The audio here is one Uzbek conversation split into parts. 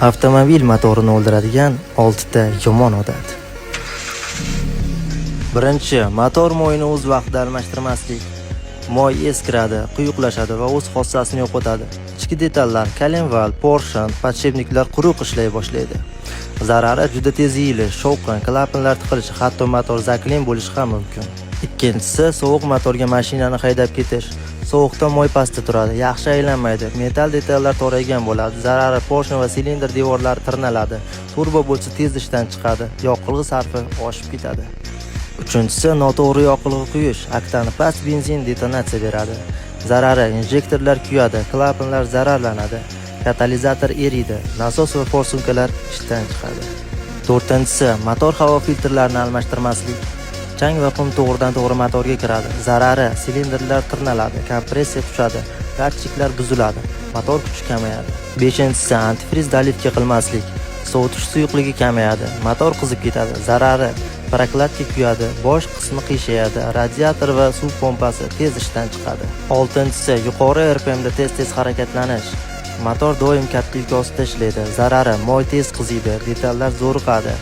Avtomobil motorini o'ldiradigan 6 ta yomon odat. Birinchi, motor moyini o'z vaqtida almashtirmaslik. Moy eskiradi, quyuqlashadi va o'z xossasini yo'qotadi. Ichki detallar, kolenval, porshon, podshipniklar quruq ishlay boshlaydi. Zarari juda tez yeyilish, shovqin, klapanlar tiqilishi, hatto motor zaklin bo'lishi ham mumkin. Ikkinchisi, sovuq motorga mashinani haydab ketish. Sovuqda moy pastda turadi, yaxshi aylanmaydi, metal detallar toraygan bo'ladi. Zarari porshon va silindr devorlari tirnaladi. Turbo bo'lsa tez ishdan chiqadi, yoqilg'i sarfi oshib ketadi. Uchinchisi, noto'g'ri yoqilg'i quyish. Aktani past benzin detonatsiya beradi. Zarari, injektorlar kuyadi, klapanlar zararlanadi, katalizator eriydi, nasos va forsunkalar ishdan chiqadi. To'rtinchisi, motor havo filtrlarini almashtirmaslik. Chang va qum to'g'ridan-to'g'ri motorga kiradi. Zarari, silindrlar tirnaladi, kompressiya tushadi, datchiklar buziladi, motor kuchi kamayadi. Beshinchisi, antifriz dalivka qilmaslik. Sovutish suyuqligi kamayadi, motor qizib ketadi. Zarari, prokladka kuyadi, bosh qismi qiyshayadi, radiator va suv pompasi tez ishdan chiqadi. Oltinchisi, yuqori RPMda tez harakatlanish. Motor doim katta yuk ostida ishlaydi. Zarari, moy tez qiziydi, detallar zo'riqadi,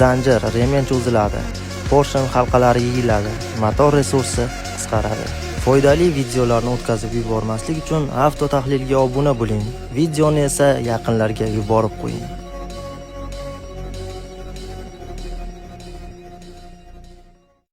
zanjir, remen cho'ziladi, porshon halqalari yeyiladi, motor resursi qisqaradi. Foydali videolarni o'tkazib yubormaslik uchun avtotahlilga obuna bo'ling. Videoni esa yaqinlarga yuborib qo'ying.